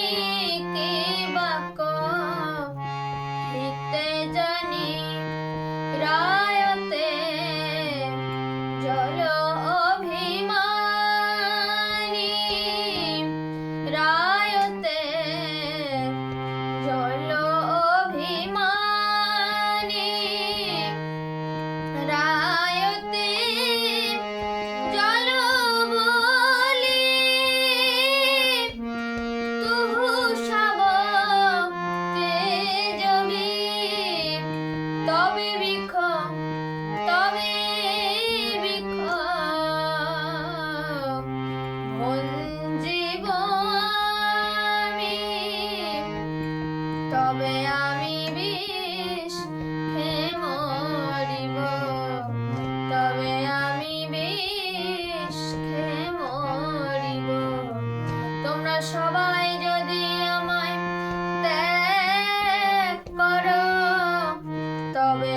কি বাক্য লিখতে জানি রায়তে জল অভিমানী রায়তে জল অভিমানী রায়তে জল বলি তুহু সব তেজবি তবে বৃক্ষ তবে বৃক্ষ ভঞ্জিব আমি তবে আমি বিষ খেয়ে মরিব তবে আমি বিষ খেয়ে মরিব তোমরা সবাই যদি আমায় ত্যাগ করো তবে